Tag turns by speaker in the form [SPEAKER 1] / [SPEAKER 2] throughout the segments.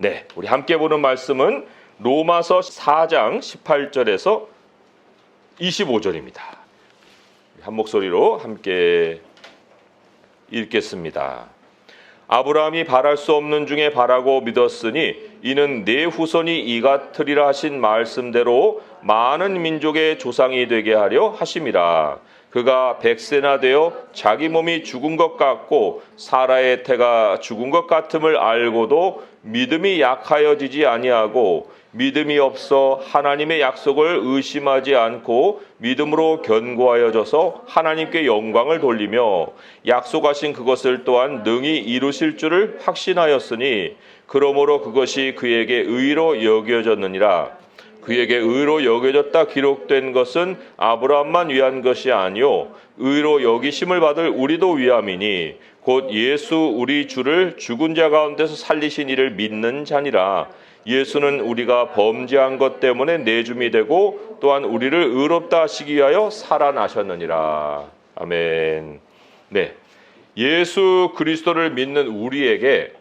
[SPEAKER 1] 네, 우리 함께 보는 말씀은 로마서 4장 18절에서 25절입니다. 한 목소리로 함께 읽겠습니다. 아브라함이 바랄 수 없는 중에 바라고 믿었으니 이는 내 후손이 이 같으리라 하신 말씀대로 많은 민족의 조상이 되게 하려 하심이라. 그가 100세나 되어 자기 몸이 죽은 것 같고 사라의 태가 죽은 것 같음을 알고도 믿음이 약하여지지 아니하고 믿음이 없어 하나님의 약속을 의심하지 않고 믿음으로 견고하여져서 하나님께 영광을 돌리며 약속하신 그것을 또한 능히 이루실 줄을 확신하였으니 그러므로 그것이 그에게 의로 여겨졌느니라. 그에게 의로 여겨졌다 기록된 것은 아브라함만 위한 것이 아니요 의로 여기심을 받을 우리도 위함이니 곧 예수 우리 주를 죽은 자 가운데서 살리신 이를 믿는 자니라. 예수는 우리가 범죄한 것 때문에 내줌이 되고 또한 우리를 의롭다 하시기 위하여 살아나셨느니라. 아멘. 네, 예수 그리스도를 믿는 우리에게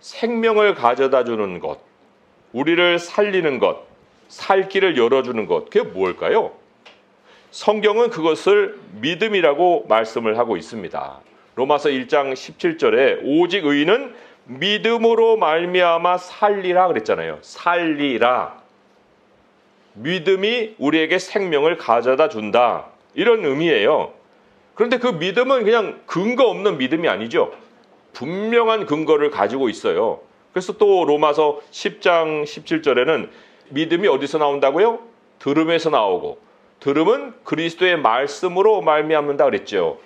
[SPEAKER 1] 생명을 가져다 주는 것, 우리를 살리는 것, 살 길을 열어주는 것, 그게 뭘까요? 성경은 그것을 믿음이라고 말씀을 하고 있습니다. 로마서 1장 17절에 오직 의인은 믿음으로 말미암아 살리라 그랬잖아요. 살리라. 믿음이 우리에게 생명을 가져다 준다. 이런 의미예요. 그런데 그 믿음은 그냥 근거 없는 믿음이 아니죠. 분명한 근거를 가지고 있어요. 그래서 또 로마서 10장 17절에는 믿음이 어디서 나온다고요? 들음에서 나오고 들음은 그리스도의 말씀으로 말미암는다 그랬죠.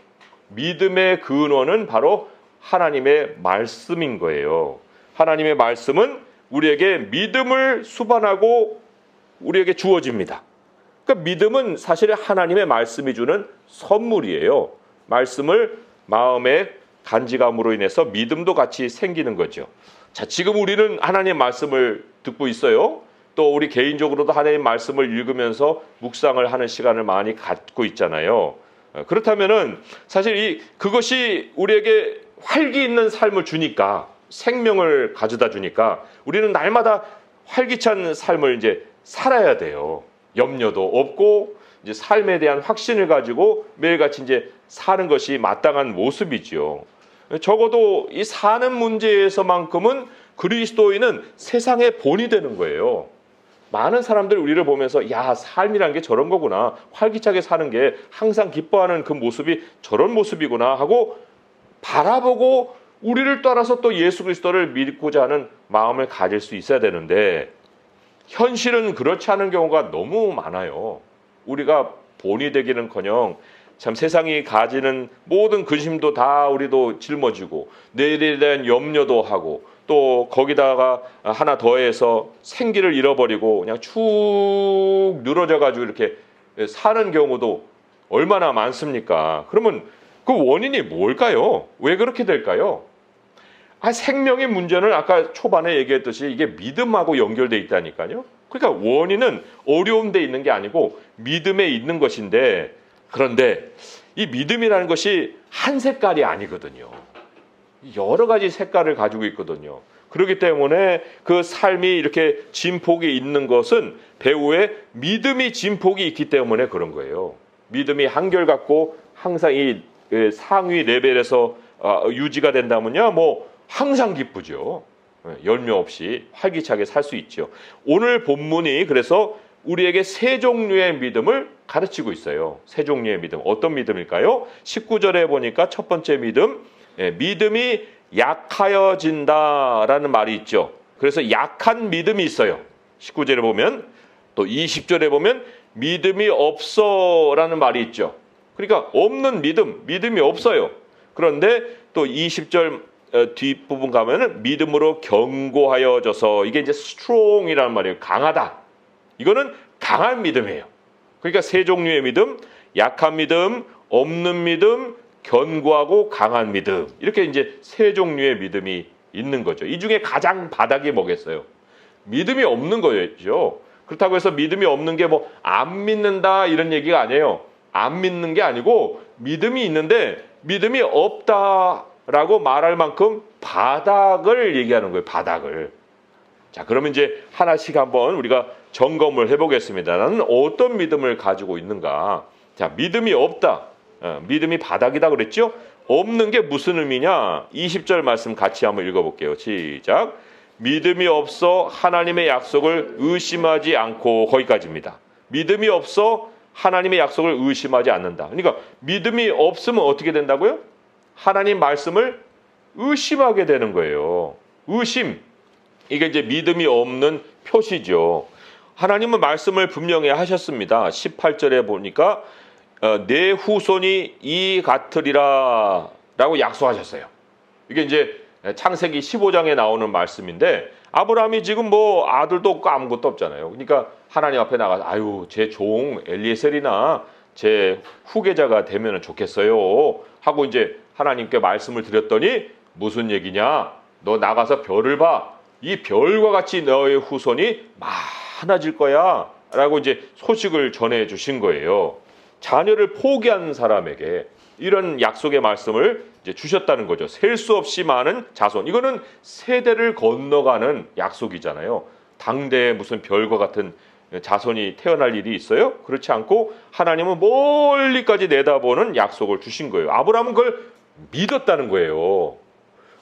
[SPEAKER 1] 믿음의 근원은 바로 하나님의 말씀인 거예요. 하나님의 말씀은 우리에게 믿음을 수반하고 우리에게 주어집니다. 그러니까 믿음은 사실 하나님의 말씀이 주는 선물이에요. 말씀을 마음에 간직함으로 인해서 믿음도 같이 생기는 거죠. 자, 지금 우리는 하나님의 말씀을 듣고 있어요. 또 우리 개인적으로도 하나님의 말씀을 읽으면서 묵상을 하는 시간을 많이 갖고 있잖아요. 그렇다면은 사실 그것이 우리에게 활기 있는 삶을 주니까, 생명을 가져다 주니까 우리는 날마다 활기찬 삶을 이제 살아야 돼요. 염려도 없고 이제 삶에 대한 확신을 가지고 매일같이 이제 사는 것이 마땅한 모습이지요. 적어도 이 사는 문제에서만큼은 그리스도인은 세상의 본이 되는 거예요. 많은 사람들 우리를 보면서 야, 삶이란 게 저런 거구나, 활기차게 사는 게 항상 기뻐하는 그 모습이 저런 모습이구나 하고 바라보고 우리를 따라서 또 예수 그리스도를 믿고자 하는 마음을 가질 수 있어야 되는데 현실은 그렇지 않은 경우가 너무 많아요. 우리가 본이 되기는커녕 참 세상이 가지는 모든 근심도 다 우리도 짊어지고 내일에 대한 염려도 하고 또 거기다가 하나 더해서 생기를 잃어버리고 그냥 축 늘어져 가지고 이렇게 사는 경우도 얼마나 많습니까? 그러면 그 원인이 뭘까요? 왜 그렇게 될까요? 생명의 문제는 아까 초반에 얘기했듯이 이게 믿음하고 연결돼 있다니까요. 그러니까 원인은 어려운 데 있는 게 아니고 믿음에 있는 것인데, 그런데 이 믿음이라는 것이 한 색깔이 아니거든요. 여러 가지 색깔을 가지고 있거든요. 그렇기 때문에 그 삶이 이렇게 진폭이 있는 것은 배후에 믿음이 진폭이 있기 때문에 그런 거예요. 믿음이 한결같고 항상 이 상위 레벨에서 유지가 된다면요, 뭐 항상 기쁘죠. 열매 없이 활기차게 살 수 있죠. 오늘 본문이 그래서 우리에게 세 종류의 믿음을 가르치고 있어요. 세 종류의 믿음. 어떤 믿음일까요? 19절에 보니까 첫 번째 믿음, 믿음이 약하여진다라는 말이 있죠. 그래서 약한 믿음이 있어요. 19절에 보면, 또 20절에 보면 믿음이 없어라는 말이 있죠. 그러니까 없는 믿음이 없어요. 그런데 또 20절 뒷부분 가면은 믿음으로 견고하여져서, 이게 이제 strong이라는 말이에요. 강하다. 이거는 강한 믿음이에요. 그러니까 세 종류의 믿음, 약한 믿음, 없는 믿음, 견고하고 강한 믿음, 이렇게 이제 세 종류의 믿음이 있는 거죠. 이 중에 가장 바닥이 뭐겠어요? 믿음이 없는 거죠. 그렇다고 해서 믿음이 없는 게 뭐 안 믿는다 이런 얘기가 아니에요. 안 믿는 게 아니고 믿음이 있는데 믿음이 없다라고 말할 만큼 바닥을 얘기하는 거예요. 바닥을. 자, 그러면 이제 하나씩 한번 우리가 점검을 해보겠습니다. 나는 어떤 믿음을 가지고 있는가? 자, 믿음이 없다. 믿음이 바닥이다 그랬죠? 없는 게 무슨 의미냐? 20절 말씀 같이 한번 읽어볼게요. 시작. 믿음이 없어 하나님의 약속을 의심하지 않고, 거기까지입니다. 믿음이 없어 하나님의 약속을 의심하지 않는다. 그러니까 믿음이 없으면 어떻게 된다고요? 하나님 말씀을 의심하게 되는 거예요. 의심. 이게 이제 믿음이 없는 표시죠. 하나님은 말씀을 분명히 하셨습니다. 18절에 보니까 내 후손이 이 같으리라 라고 약속하셨어요. 이게 이제 창세기 15장에 나오는 말씀인데, 아브라함이 지금 뭐 아들도 없고 아무것도 없잖아요. 그러니까 하나님 앞에 나가서 아유, 제 종 엘리에셀이나 제 후계자가 되면 좋겠어요 하고 이제 하나님께 말씀을 드렸더니 무슨 얘기냐? 너 나가서 별을 봐. 이 별과 같이 너의 후손이 많아질 거야 라고 이제 소식을 전해 주신 거예요. 자녀를 포기한 사람에게 이런 약속의 말씀을 이제 주셨다는 거죠. 셀 수 없이 많은 자손. 이거는 세대를 건너가는 약속이잖아요. 당대에 무슨 별과 같은 자손이 태어날 일이 있어요? 그렇지 않고 하나님은 멀리까지 내다보는 약속을 주신 거예요. 아브라함은 그걸 믿었다는 거예요.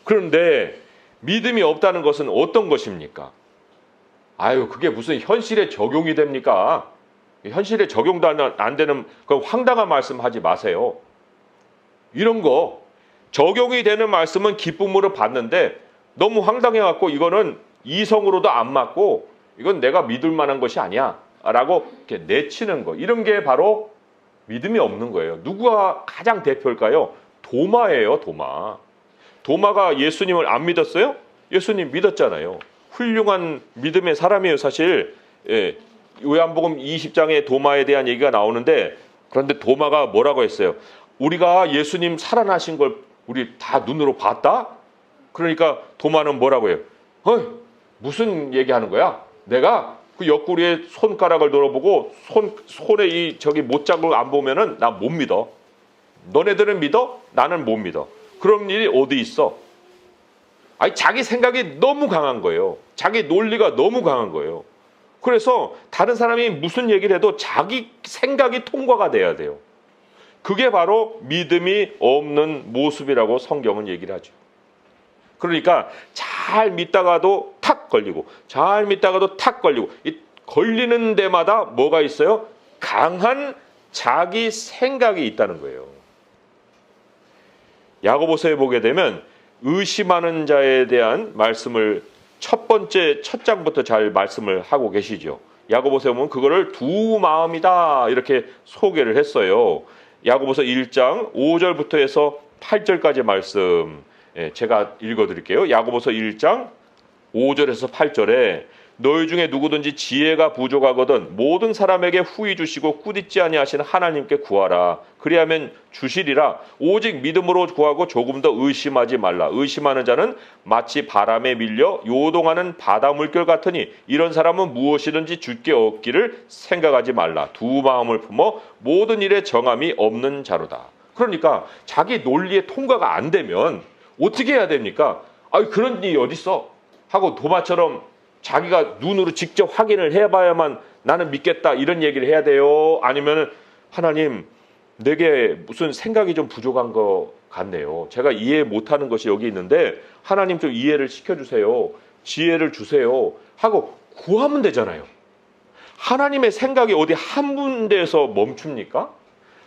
[SPEAKER 1] 그런데 믿음이 없다는 것은 어떤 것입니까? 아유, 그게 무슨 현실에 적용이 됩니까? 현실에 적용도 안 되는 그 황당한 말씀 하지 마세요. 이런 거 적용이 되는 말씀은 기쁨으로 받는데 너무 황당해갖고 이거는 이성으로도 안 맞고 이건 내가 믿을 만한 것이 아니야 라고 이렇게 내치는 거, 이런 게 바로 믿음이 없는 거예요. 누가 가장 대표일까요? 도마예요. 도마가 예수님을 안 믿었어요? 예수님 믿었잖아요. 훌륭한 믿음의 사람이에요. 사실 요한복음 20장에 도마에 대한 얘기가 나오는데, 그런데 도마가 뭐라고 했어요? 우리가 예수님 살아나신 걸 우리 다 눈으로 봤다? 그러니까 도마는 뭐라고 해요? 무슨 얘기하는 거야? 내가 그 옆구리에 손가락을 넣어보고 손에 이 저기 못자국을 안 보면은 나 못 믿어. 너네들은 믿어? 나는 못 믿어. 그런 일이 어디 있어? 아니, 자기 생각이 너무 강한 거예요. 자기 논리가 너무 강한 거예요. 그래서 다른 사람이 무슨 얘기를 해도 자기 생각이 통과가 돼야 돼요. 그게 바로 믿음이 없는 모습이라고 성경은 얘기를 하죠. 그러니까 잘 믿다가도 탁 걸리고, 잘 믿다가도 탁 걸리고, 이 걸리는 데마다 뭐가 있어요? 강한 자기 생각이 있다는 거예요. 야고보서에 보게 되면 의심하는 자에 대한 말씀을 첫 장부터 잘 말씀을 하고 계시죠. 야고보서에 보면 그거를 두 마음이다 이렇게 소개를 했어요. 야고보서 1장 5절부터 해서 8절까지 말씀 제가 읽어드릴게요. 야고보서 1장 5절에서 8절에 너희 중에 누구든지 지혜가 부족하거든 모든 사람에게 후히 주시고 꾸짖지 아니하시는 하나님께 구하라. 그리하면 주시리라. 오직 믿음으로 구하고 조금 더 의심하지 말라. 의심하는 자는 마치 바람에 밀려 요동하는 바다 물결 같으니 이런 사람은 무엇이든지 주께 얻기를 생각하지 말라. 두 마음을 품어 모든 일에 정함이 없는 자로다. 그러니까 자기 논리에 통과가 안 되면 어떻게 해야 됩니까? 그런 일이 어딨어? 하고 도마처럼 자기가 눈으로 직접 확인을 해봐야만 나는 믿겠다 이런 얘기를 해야 돼요? 아니면 하나님, 내게 무슨 생각이 좀 부족한 것 같네요. 제가 이해 못하는 것이 여기 있는데 하나님 좀 이해를 시켜주세요. 지혜를 주세요. 하고 구하면 되잖아요. 하나님의 생각이 어디 한 군데에서 멈춥니까?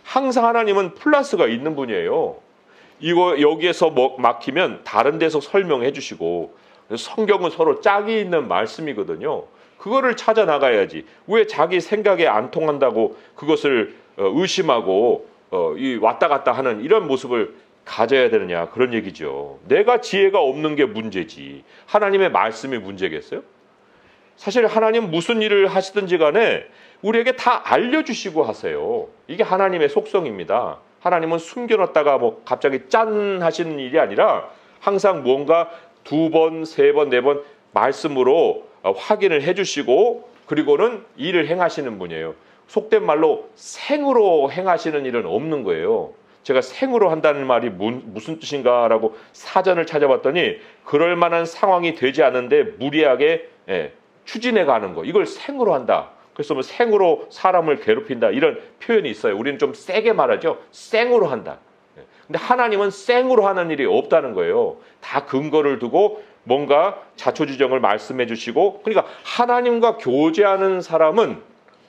[SPEAKER 1] 항상 하나님은 플러스가 있는 분이에요. 이거 여기에서 막히면 다른 데서 설명해 주시고, 성경은 서로 짝이 있는 말씀이거든요. 그거를 찾아 나가야지. 왜 자기 생각에 안 통한다고 그것을 의심하고 왔다 갔다 하는 이런 모습을 가져야 되느냐, 그런 얘기죠. 내가 지혜가 없는 게 문제지 하나님의 말씀이 문제겠어요? 사실 하나님 무슨 일을 하시든지 간에 우리에게 다 알려주시고 하세요. 이게 하나님의 속성입니다. 하나님은 숨겨놨다가 갑자기 짠 하시는 일이 아니라 항상 뭔가 두 번, 세 번, 네 번 말씀으로 확인을 해주시고 그리고는 일을 행하시는 분이에요. 속된 말로 생으로 행하시는 일은 없는 거예요. 제가 생으로 한다는 말이 무슨 뜻인가라고 사전을 찾아봤더니 그럴 만한 상황이 되지 않은데 무리하게 추진해 가는 거, 이걸 생으로 한다. 그래서 뭐 생으로 사람을 괴롭힌다, 이런 표현이 있어요. 우리는 좀 세게 말하죠. 생으로 한다. 근데 하나님은 생으로 하는 일이 없다는 거예요. 다 근거를 두고 뭔가 자초지정을 말씀해 주시고, 그러니까 하나님과 교제하는 사람은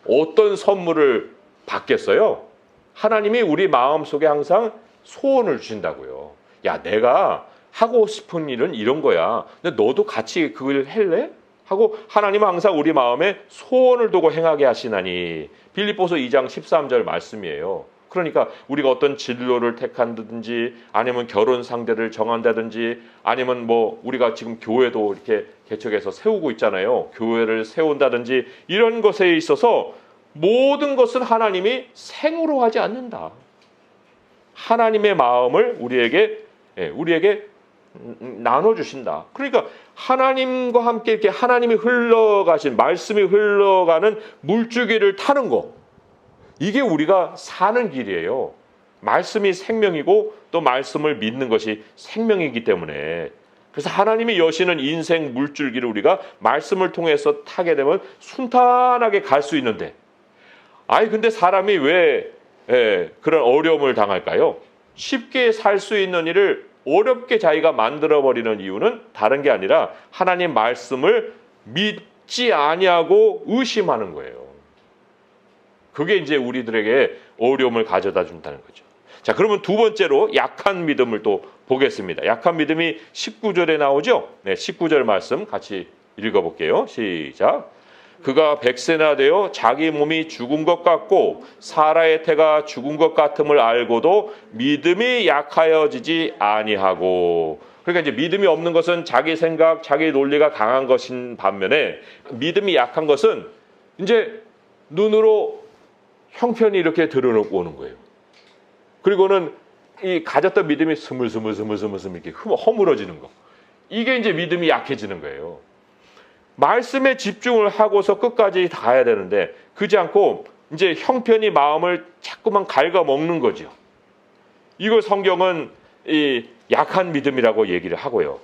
[SPEAKER 1] 어떤 선물을 받겠어요? 하나님이 우리 마음속에 항상 소원을 주신다고요. 야, 내가 하고 싶은 일은 이런 거야. 근데 너도 같이 그걸 할래? 하고 하나님은 항상 우리 마음에 소원을 두고 행하게 하시나니. 빌립보서 2장 13절 말씀이에요. 그러니까 우리가 어떤 진로를 택한다든지 아니면 결혼 상대를 정한다든지 아니면 뭐 우리가 지금 교회도 이렇게 개척해서 세우고 있잖아요. 교회를 세운다든지 이런 것에 있어서 모든 것은 하나님이 생으로 하지 않는다. 하나님의 마음을 우리에게 나눠주신다. 그러니까 하나님과 함께 이렇게 하나님이 흘러가신, 말씀이 흘러가는 물줄기를 타는 거, 이게 우리가 사는 길이에요. 말씀이 생명이고 또 말씀을 믿는 것이 생명이기 때문에, 그래서 하나님이 여시는 인생 물줄기를 우리가 말씀을 통해서 타게 되면 순탄하게 갈 수 있는데, 근데 사람이 왜 그런 어려움을 당할까요? 쉽게 살 수 있는 일을 어렵게 자기가 만들어버리는 이유는 다른 게 아니라 하나님 말씀을 믿지 아니하고 의심하는 거예요. 그게 이제 우리들에게 어려움을 가져다 준다는 거죠. 자, 그러면 두 번째로 약한 믿음을 또 보겠습니다. 약한 믿음이 19절에 나오죠? 네, 19절 말씀 같이 읽어볼게요. 시작. 그가 100세나 되어 자기 몸이 죽은 것 같고 사라의 태가 죽은 것 같음을 알고도 믿음이 약하여지지 아니하고. 그러니까 이제 믿음이 없는 것은 자기 생각, 자기 논리가 강한 것인 반면에 믿음이 약한 것은 이제 눈으로 형편이 이렇게 드러오는 거예요. 그리고는 이 가졌던 믿음이 스물스물 이렇게 허물어지는 거. 이게 이제 믿음이 약해지는 거예요. 말씀에 집중을 하고서 끝까지 가야 되는데 그지 않고 이제 형편이 마음을 자꾸만 갉아먹는 거죠. 이걸 성경은 이 약한 믿음이라고 얘기를 하고요.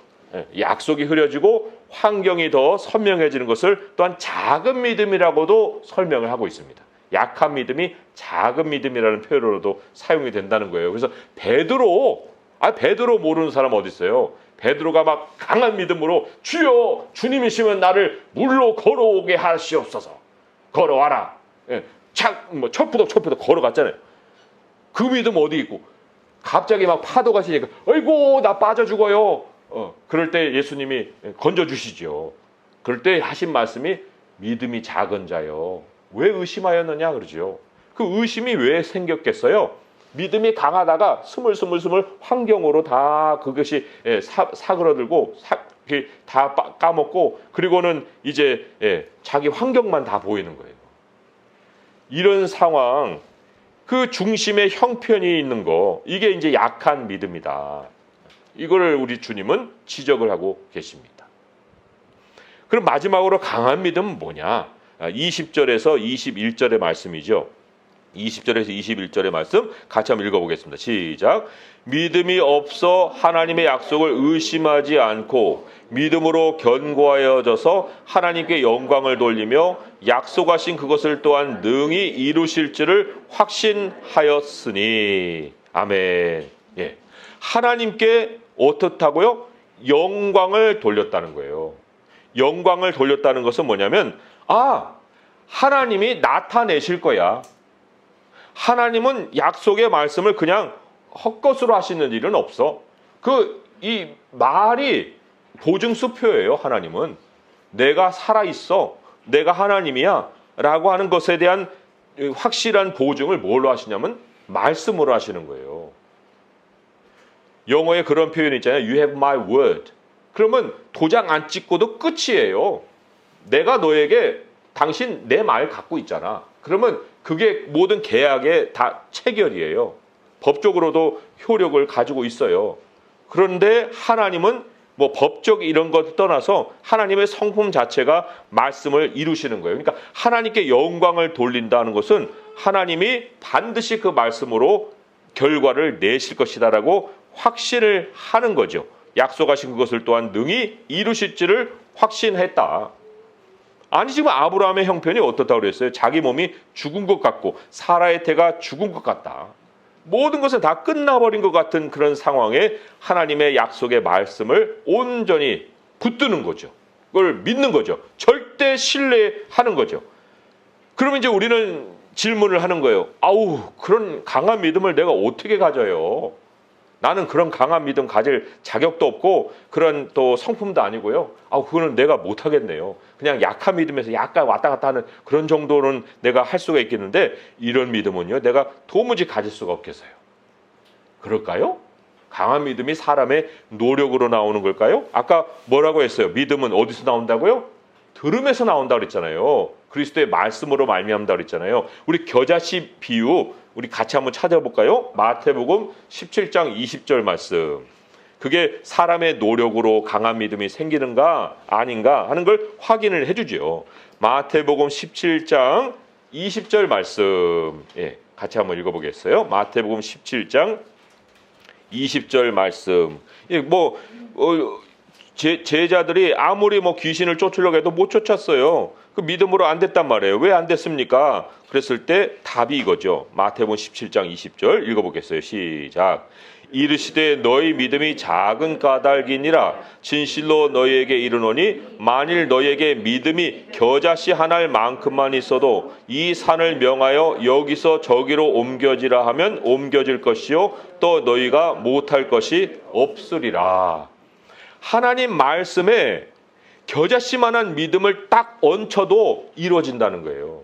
[SPEAKER 1] 약속이 흐려지고 환경이 더 선명해지는 것을 또한 작은 믿음이라고도 설명을 하고 있습니다. 약한 믿음이 작은 믿음이라는 표현으로도 사용이 된다는 거예요. 그래서 베드로 모르는 사람 어디 있어요? 베드로가 막 강한 믿음으로 주여 주님이시면 나를 물로 걸어오게 하시옵소서. 걸어와라. 철푸덕 걸어갔잖아요. 그 믿음 어디 있고 갑자기 막 파도가 치니까 아이고 나 빠져 죽어요. 그럴 때 예수님이 건져주시죠. 그럴 때 하신 말씀이 믿음이 작은 자요. 왜 의심하였느냐 그러죠. 그 의심이 왜 생겼겠어요? 믿음이 강하다가 스물스물 환경으로 다 그것이 사그러들고 다 까먹고 그리고는 이제 자기 환경만 다 보이는 거예요. 이런 상황, 그 중심에 형편이 있는 거, 이게 이제 약한 믿음이다. 이거를 우리 주님은 지적을 하고 계십니다. 그럼 마지막으로 강한 믿음은 뭐냐? 20절에서 21절의 말씀이죠. 20절에서 21절의 말씀 같이 한번 읽어보겠습니다. 시작. 믿음이 없어 하나님의 약속을 의심하지 않고 믿음으로 견고하여져서 하나님께 영광을 돌리며 약속하신 그것을 또한 능히 이루실 줄을 확신하였으니. 아멘. 예. 하나님께 어떻다고요? 영광을 돌렸다는 거예요. 영광을 돌렸다는 것은 뭐냐면 하나님이 나타내실 거야. 하나님은 약속의 말씀을 그냥 헛것으로 하시는 일은 없어. 이 말이 보증수표예요. 하나님은 내가 살아있어, 내가 하나님이야 라고 하는 것에 대한 확실한 보증을 뭘로 하시냐면 말씀으로 하시는 거예요. 영어에 그런 표현이 있잖아요. You have my word. 그러면 도장 안 찍고도 끝이에요. 내가 너에게 당신 내 말 갖고 있잖아. 그러면 그게 모든 계약의 다 체결이에요. 법적으로도 효력을 가지고 있어요. 그런데 하나님은 뭐 법적 이런 것 떠나서 하나님의 성품 자체가 말씀을 이루시는 거예요. 그러니까 하나님께 영광을 돌린다는 것은 하나님이 반드시 그 말씀으로 결과를 내실 것이다라고 확신을 하는 거죠. 약속하신 그것을 또한 능히 이루실지를 확신했다. 아니 지금 아브라함의 형편이 어떻다고 그랬어요? 자기 몸이 죽은 것 같고 사라의 태가 죽은 것 같다. 모든 것은 다 끝나버린 것 같은 그런 상황에 하나님의 약속의 말씀을 온전히 붙드는 거죠. 그걸 믿는 거죠. 절대 신뢰하는 거죠. 그러면 이제 우리는 질문을 하는 거예요. 아우, 그런 강한 믿음을 내가 어떻게 가져요? 나는 그런 강한 믿음 가질 자격도 없고 그런 또 성품도 아니고요. 그거는 내가 못하겠네요. 그냥 약한 믿음에서 약간 왔다 갔다 하는 그런 정도는 내가 할 수가 있겠는데 이런 믿음은요, 내가 도무지 가질 수가 없겠어요. 그럴까요? 강한 믿음이 사람의 노력으로 나오는 걸까요? 아까 뭐라고 했어요? 믿음은 어디서 나온다고요? 들음에서 나온다고 그랬잖아요. 그리스도의 말씀으로 말미암다 그랬잖아요. 우리 겨자씨 비유 우리 같이 한번 찾아볼까요? 마태복음 17장 20절 말씀. 그게 사람의 노력으로 강한 믿음이 생기는가 아닌가 하는 걸 확인을 해주죠. 마태복음 17장 20절 말씀. 예, 같이 한번 읽어보겠어요. 마태복음 17장 20절 말씀. 예, 제자들이 아무리 귀신을 쫓으려고 해도 못 쫓았어요. 그 믿음으로 안 됐단 말이에요. 왜 안 됐습니까? 그랬을 때 답이 이거죠. 마태복음 17장 20절 읽어보겠어요. 시작. 이르시되 너희 믿음이 작은 까닭이니라. 진실로 너희에게 이르노니 만일 너희에게 믿음이 겨자씨 한 알만큼만 있어도 이 산을 명하여 여기서 저기로 옮겨지라 하면 옮겨질 것이요 또 너희가 못할 것이 없으리라. 하나님 말씀에 겨자씨만한 믿음을 딱 얹혀도 이루어진다는 거예요.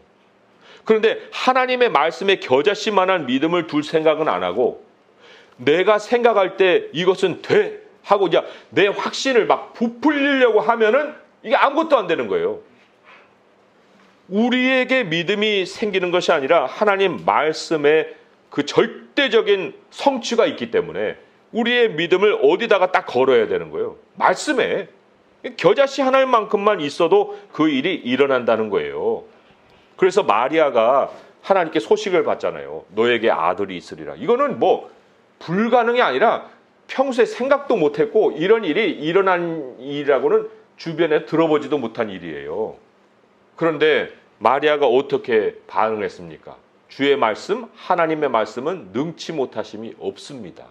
[SPEAKER 1] 그런데 하나님의 말씀에 겨자씨만한 믿음을 둘 생각은 안 하고 내가 생각할 때 이것은 돼 하고 이제 내 확신을 막 부풀리려고 하면은 이게 아무것도 안 되는 거예요. 우리에게 믿음이 생기는 것이 아니라 하나님 말씀에 그 절대적인 성취가 있기 때문에 우리의 믿음을 어디다가 딱 걸어야 되는 거예요. 말씀에. 겨자씨 한 알만큼만 있어도 그 일이 일어난다는 거예요. 그래서 마리아가 하나님께 소식을 받잖아요. 너에게 아들이 있으리라. 이거는 불가능이 아니라 평소에 생각도 못했고 이런 일이 일어난 일이라고는 주변에 들어보지도 못한 일이에요. 그런데 마리아가 어떻게 반응했습니까? 주의 말씀, 하나님의 말씀은 능치 못하심이 없습니다.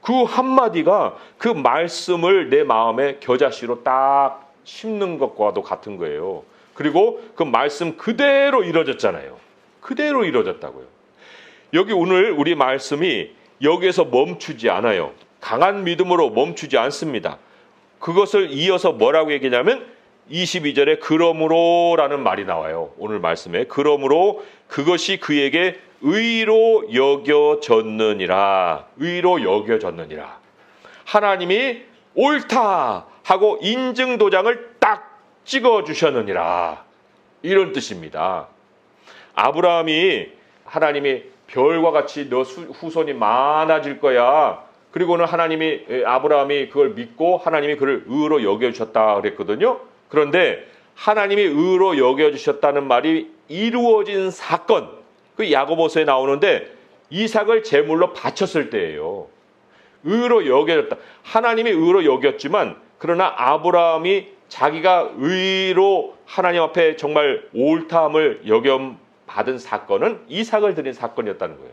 [SPEAKER 1] 그 한마디가 그 말씀을 내 마음에 겨자씨로 딱 심는 것과도 같은 거예요. 그리고 그 말씀 그대로 이루어졌잖아요. 그대로 이루어졌다고요. 여기 오늘 우리 말씀이 여기에서 멈추지 않아요. 강한 믿음으로 멈추지 않습니다. 그것을 이어서 뭐라고 얘기냐면 22절에 그러므로라는 말이 나와요. 오늘 말씀에 그러므로 그것이 그에게 의로 여겨졌느니라. 의로 여겨졌느니라. 하나님이 옳다 하고 인증 도장을 딱 찍어주셨느니라. 이런 뜻입니다. 아브라함이 하나님이 별과 같이 너 후손이 많아질 거야. 그리고는 아브라함이 그걸 믿고 하나님이 그를 의로 여겨주셨다 그랬거든요. 그런데 하나님이 의로 여겨주셨다는 말이 이루어진 사건, 그 야고보서에 나오는데 이삭을 제물로 바쳤을 때예요. 의로 여겨졌다. 하나님이 의로 여겼지만 그러나 아브라함이 자기가 의로 하나님 앞에 정말 옳다함을 여김받은 사건은 이삭을 드린 사건이었다는 거예요.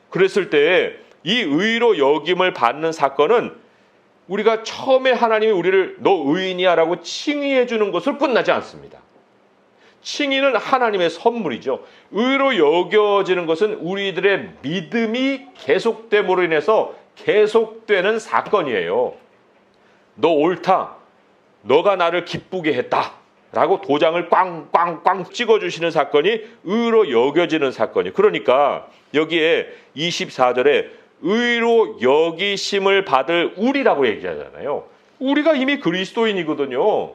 [SPEAKER 1] 그랬을 때 이 의로 여김을 받는 사건은 우리가 처음에 하나님이 우리를 너 의인이야 라고 칭의해 주는 것으로 끝나지 않습니다. 칭의는 하나님의 선물이죠. 의로 여겨지는 것은 우리들의 믿음이 계속됨으로 인해서 계속되는 사건이에요. 너 옳다. 너가 나를 기쁘게 했다. 라고 도장을 꽝꽝꽝 찍어주시는 사건이 의로 여겨지는 사건이에요. 그러니까 여기에 24절에 의로 여기심을 받을 우리라고 얘기하잖아요. 우리가 이미 그리스도인이거든요.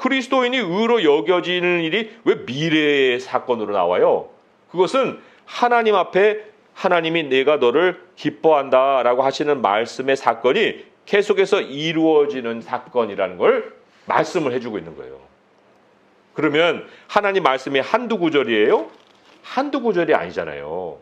[SPEAKER 1] 그리스도인이 의로 여겨지는 일이 왜 미래의 사건으로 나와요? 그것은 하나님 앞에 하나님이 내가 너를 기뻐한다라고 하시는 말씀의 사건이 계속해서 이루어지는 사건이라는 걸 말씀을 해주고 있는 거예요. 그러면 하나님 말씀이 한두 구절이에요? 한두 구절이 아니잖아요.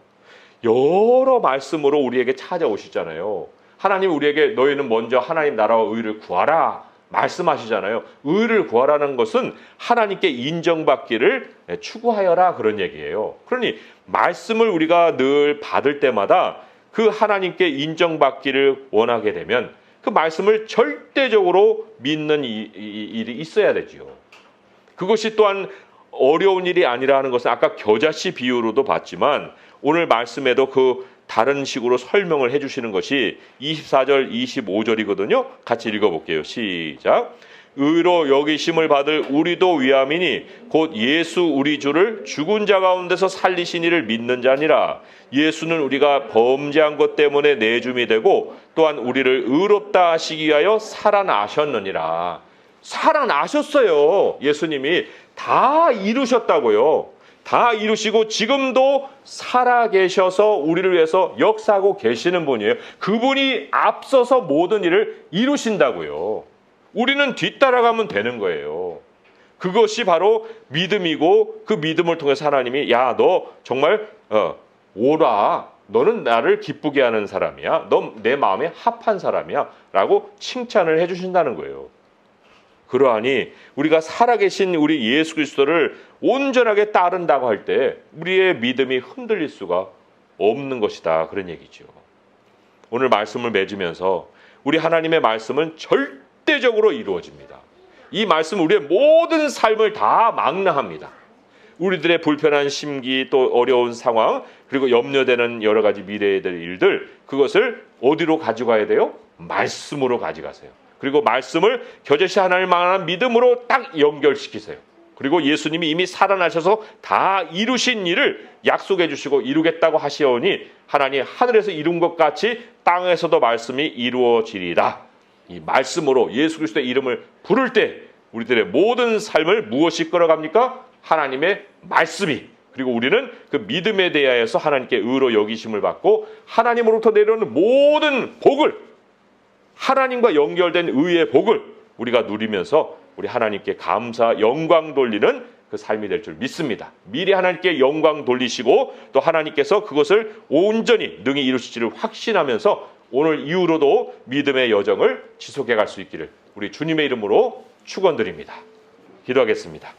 [SPEAKER 1] 여러 말씀으로 우리에게 찾아오시잖아요. 하나님 우리에게 너희는 먼저 하나님 나라와 의를 구하라 말씀하시잖아요. 의를 구하라는 것은 하나님께 인정받기를 추구하여라 그런 얘기예요. 그러니 말씀을 우리가 늘 받을 때마다 그 하나님께 인정받기를 원하게 되면 그 말씀을 절대적으로 믿는 일이 있어야 되지요. 그것이 또한 어려운 일이 아니라는 것은 아까 겨자씨 비유로도 봤지만 오늘 말씀에도 그 다른 식으로 설명을 해주시는 것이 24절, 25절이거든요. 같이 읽어볼게요. 시작. 의로 여기심을 받을 우리도 위함이니 곧 예수 우리 주를 죽은 자 가운데서 살리신 이를 믿는 자니라. 예수는 우리가 범죄한 것 때문에 내줌이 되고 또한 우리를 의롭다 하시기 위하여 살아나셨느니라. 살아나셨어요. 예수님이 다 이루셨다고요. 다 이루시고 지금도 살아계셔서 우리를 위해서 역사하고 계시는 분이에요. 그분이 앞서서 모든 일을 이루신다고요. 우리는 뒤따라가면 되는 거예요. 그것이 바로 믿음이고 그 믿음을 통해서 하나님이 야, 너 정말 오라. 너는 나를 기쁘게 하는 사람이야. 너 내 마음에 합한 사람이야. 라고 칭찬을 해주신다는 거예요. 그러하니 우리가 살아계신 우리 예수 그리스도를 온전하게 따른다고 할 때 우리의 믿음이 흔들릴 수가 없는 것이다. 그런 얘기죠. 오늘 말씀을 맺으면서 우리 하나님의 말씀은 절대적으로 이루어집니다. 이 말씀은 우리의 모든 삶을 다 망라합니다. 우리들의 불편한 심기 또 어려운 상황 그리고 염려되는 여러 가지 미래에 될 일들 그것을 어디로 가져가야 돼요? 말씀으로 가져가세요. 그리고 말씀을 겨자씨 하나를 만한 믿음으로 딱 연결시키세요. 그리고 예수님이 이미 살아나셔서 다 이루신 일을 약속해 주시고 이루겠다고 하시오니 하나님 하늘에서 이룬 것 같이 땅에서도 말씀이 이루어지리라. 이 말씀으로 예수 그리스도의 이름을 부를 때 우리들의 모든 삶을 무엇이 끌어갑니까? 하나님의 말씀이. 그리고 우리는 그 믿음에 대하여서 하나님께 의로 여기심을 받고 하나님으로부터 내려오는 모든 복을 하나님과 연결된 의의 복을 우리가 누리면서 우리 하나님께 감사 영광 돌리는 그 삶이 될 줄 믿습니다. 미리 하나님께 영광 돌리시고 또 하나님께서 그것을 온전히 능히 이루실지를 확신하면서 오늘 이후로도 믿음의 여정을 지속해 갈 수 있기를 우리 주님의 이름으로 축원드립니다. 기도하겠습니다.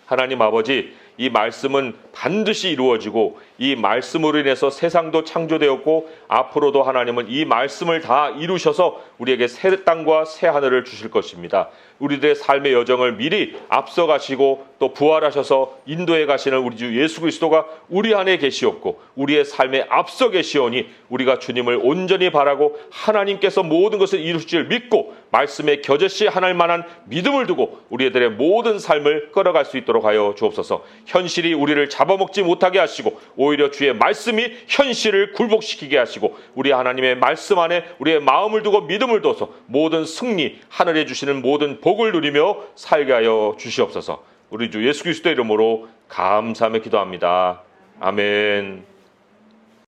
[SPEAKER 1] 하나님 아버지, 이 말씀은 반드시 이루어지고 이 말씀으로 인해서 세상도 창조되었고 앞으로도 하나님은 이 말씀을 다 이루셔서 우리에게 새 땅과 새 하늘을 주실 것입니다. 우리들의 삶의 여정을 미리 앞서가시고 또 부활하셔서 인도해 가시는 우리 주 예수 그리스도가 우리 안에 계시옵고 우리의 삶에 앞서 계시오니 우리가 주님을 온전히 바라고 하나님께서 모든 것을 이루실 줄 믿고 말씀에 겨자씨 하나일 만한 믿음을 두고 우리들의 모든 삶을 끌어갈 수 있도록 하여 주옵소서. 현실이 우리를 잡아먹지 못하게 하시고 오히려 주의 말씀이 현실을 굴복시키게 하시고 우리 하나님의 말씀 안에 우리의 마음을 두고 믿음을 둬서 모든 승리 하늘에 주시는 모든 복을 누리며 살게 하여 주시옵소서. 우리 주 예수 그리스도의 이름으로 감사하며 기도합니다. 아멘.